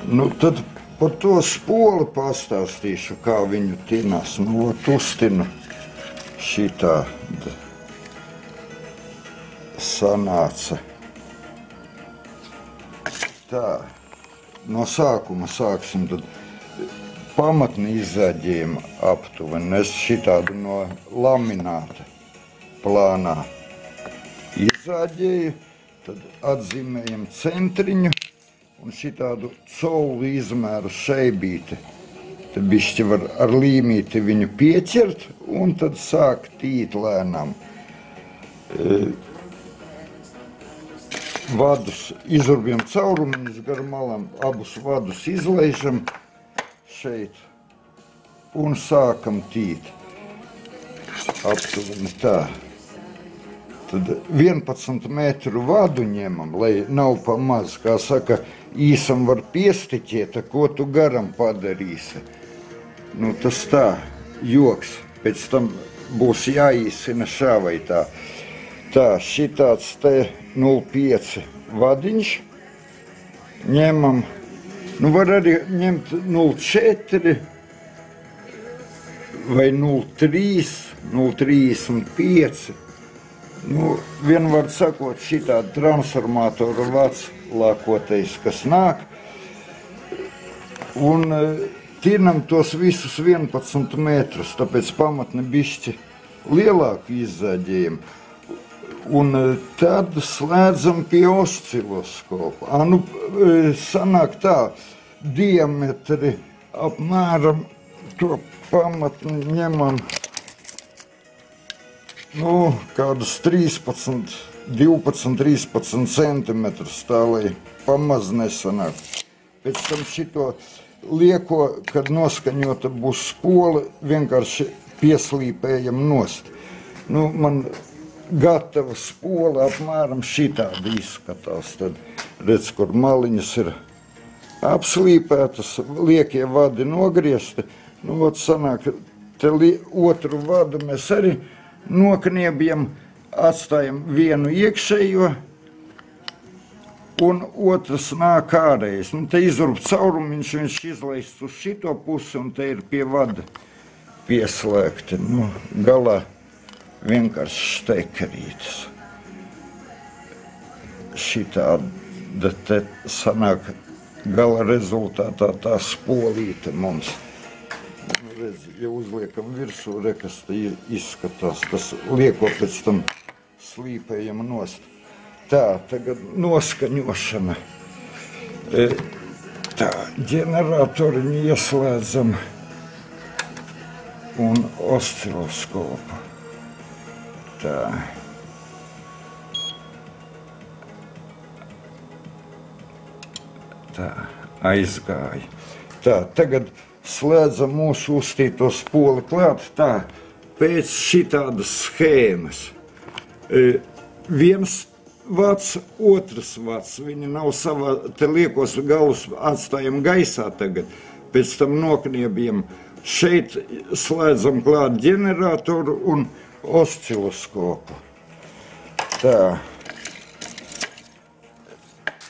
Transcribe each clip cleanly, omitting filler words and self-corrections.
Nu, tad par to spoli pastāstīšu, kā viņu tinās. Nu, uztinu šitā sanāca. Tā, no sākuma sāksim, tad pamatni izzaģējuma aptuveni. Es šitādu no lamināta plānā izzaģēju, tad atzīmējam centriņu un šitādu colu izmēru šeibīti. Tad bišķi var ar līmīti viņu pieķert un tad sāk tīt lēnām. Vadus izurbjam caurumiņus gar malām, abus vadus izlaižam šeit un sākam tīt. Aptuveni tā. Tad 11 metru vadu ņemam, lai nav pa maz. Kā saka, īsam var piestiķiet, ko tu garam padarīsi. Nu, tas tā, joks. Pēc tam būs jāīsina šā vai tā. Tā, šitāds te 0,5 vadiņš. Ņemam, nu var arī ņemt 0,4 vai 0,3, 0,35. Nu, vienvārds sakot, šitāda transformātora vads lākotais, kas nāk. Un tirnam tos visus 11 metrus, tāpēc pamatni bišķi lielāku izzaģējumu. Un tad slēdzam pie osciloskopa. Nu, sanāk tā, diametri apmēram to pamatni ņemam, nu, kādus 13, 13 centimetrus tā, lai pamaz nesanāk. Pēc tam šito lieko, kad noskaņota būs spola, vienkārši pieslīpējam nost. Nu, man gatava spola apmēram šitādi izskatās. Tad redz, kur maliņas ir apslīpētas, liekie vadi nogriezti. Nu, ot sanāk, te otru vadu mēs arī nokniebjam, atstājam vienu iekšējo un otrs nāk ārējais. Nu, te izurb caurumiņš, viņš izlaists uz šito pusi un te ir pie vada pieslēgti. Nu, galā vienkārši štekerītes. Šitāda te sanāk gala rezultātā tā spolīte mums. Redz, ja uzliekam virsū, kas te izskatās, tas lieko pēc tam slīpējam nost. Tā, tagad noskaņošana. Tā, ģeneratoriņu ieslēdzam un osciloskopu. Tā. Tā, aizgāja. Tā, tagad slēdzam mūsu uzstīto spoli klāt. Tā, pēc šitādas schēmas. Viens vads, otrs vads. Viņi nav savā, te liekos galus atstājam gaisā tagad. Pēc tam nokniebjam. Šeit slēdzam klāt ģeneratoru un osciloskopu. Tā.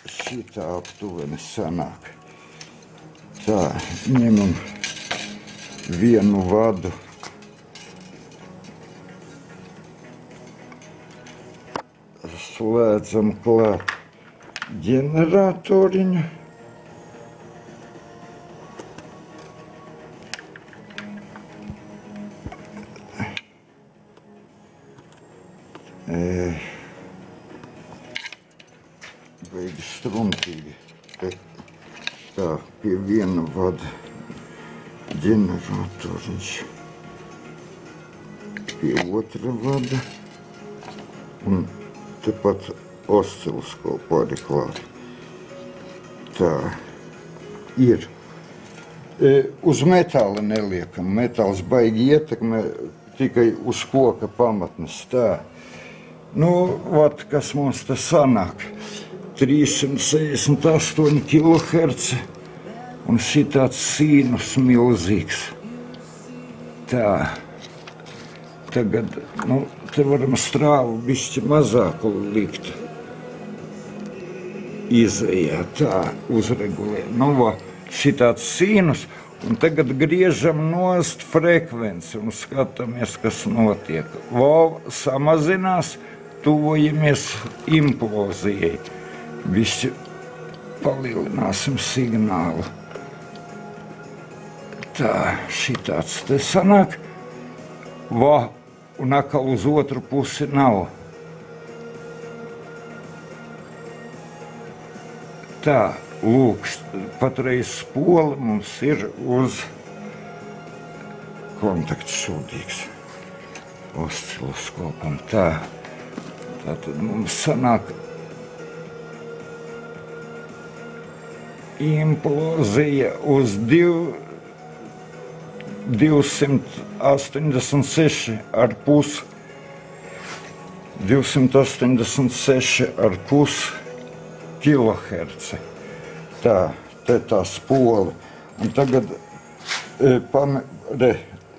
Šitā aptuveni sanāk. Tā, ņemam vienu vadu. Slēdzam klāt ģeneratoriņu. Beigi struntīgi. Tā, pie viena vada ģeneratoriņš. Pie otra vada. Un tepat osciloskopu arī klāt. Tā, ir. Uz metāla neliekam. Metāls baigi ietekmē tikai uz koka pamatnes. Tā. Nu, vat, kas mums te sanāk. 368 kHz un šitāds sīnus milzīgs. Tā. Tagad, nu, te varam strāvu bišķi mazāku likt. Izējā, tā, uzregulē. Nu, va, šitāds sīnus, un tagad griežam nost frekvenci un skatāmies, kas notiek. Vau samazinās, tuvojamies implozijai. Visi palielināsim signālu. Tā, šitāds te sanāk. Vau, un atkal uz otru pusi nav. Tā, lūk, patreiz spole mums ir uz kontakts šūdīgs osciloskopam. Tā, tātad mums sanāk implozija uz 286,5 kiloherci. Tā, te tā spole. Un tagad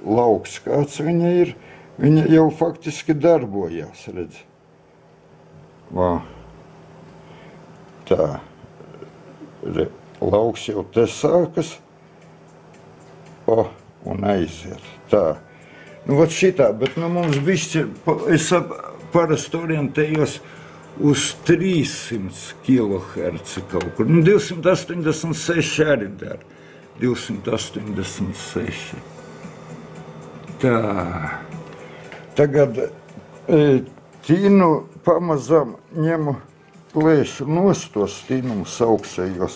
lauks, kāds viņa ir, viņa jau faktiski darbojās, redz. Vā. Tā. Lauks jau te sākas. Un aiziet. Tā. Nu, vat šitā, bet mums bišķi, es parasti orientējos uz 300 kiloherci kaut kur. 286 arī dar. 286. Tā. Tagad tīnu pamazām ņemu plēšu nost tos tīnumus augšējos.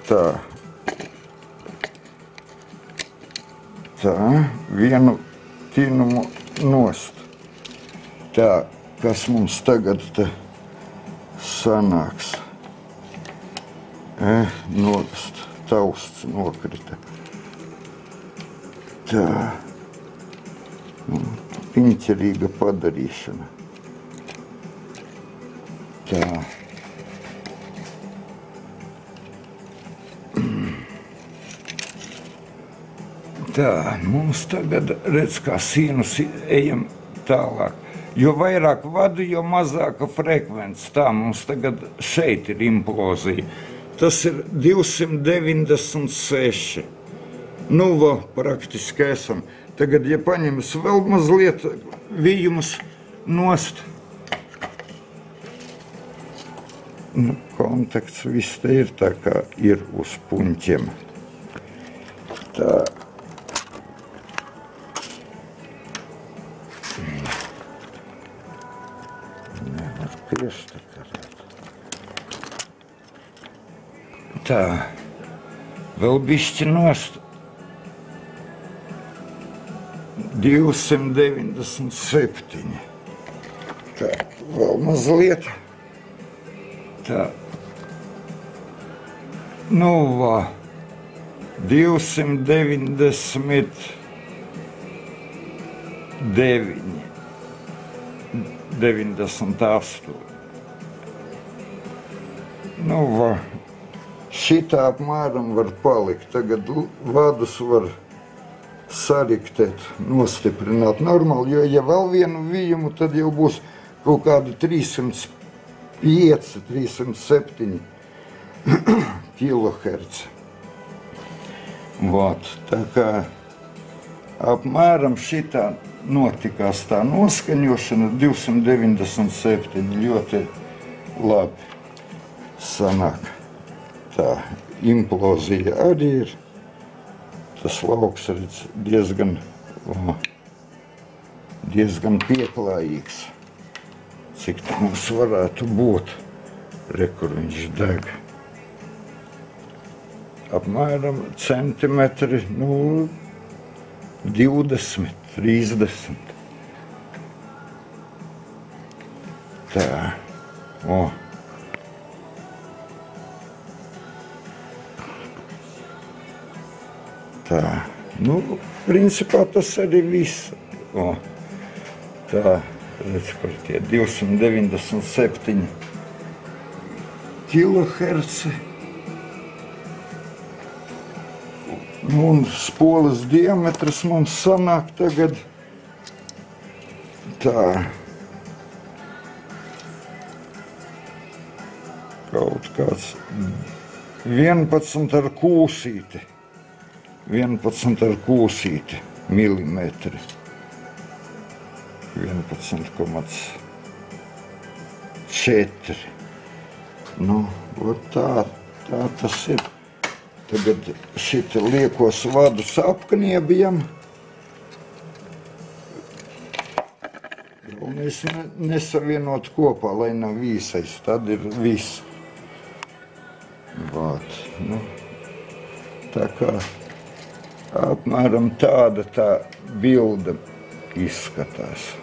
Tā. Tā, vienu tīnumu nost. Tā, kas mums tagad te sanāks? Nost, tausts nokrita. Tā. Piņķerīga padarīšana. Tā. Tā, mums tagad, redz, kā sīnus ejam tālāk. Jo vairāk vadu, jo mazāka frekvence. Tā, mums tagad šeit ir implozija. Tas ir 296. Nu, praktiski esam. Tagad, ja paņemas vēl mazliet vijumus nost. Nu, kontakts viss te ir tā, kā ir uz puņķiem. Tā. Tā, vēl bišķi nost. 297. Tā, vēl mazliet. Tā. Nu, 299. 98. Nu, šitā apmēram var palikt. Tagad vadus var sariktēt, nostiprināt normāli, jo ja vēl vienu vijumu, tad jau būs kaut kādi 305, 307 kiloherci. Vot, tā kā apmēram šitā notikās tā noskaņošana, 297 ļoti labi sanāk. Tā implozija arī ir. Tas lauks ir diezgan pieklājīgs. Cik tā mums varētu būt. Re, kur viņš deg. Apmēram centimetri, 20, 30. Tā. Tā. Nu, principā tas arī viss. Tā, redz, kur tie 297 kiloherci. Un spoles diametrs mums sanāk tagad tā. Kaut kāds 11 ar kūsīti. 11 ar kūsīti milimetri. 11,4. Nu, tā tas ir. Tagad šita liekos vadus apkniebjam. Galvenais nesavienot kopā, lai nav īsais, tad ir viss. Vāt, nu, tā kā apmēram tāda tā bilde izskatās.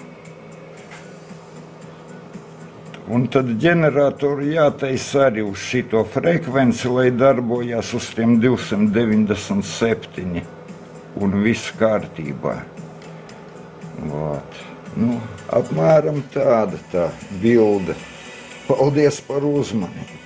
Un tad ģeneratoru jātaisa arī uz šito frekvenci, lai darbojās uz tiem 297 un viss kārtībā. Vāt. Nu, apmēram tāda tā bilde. Paldies par uzmanību!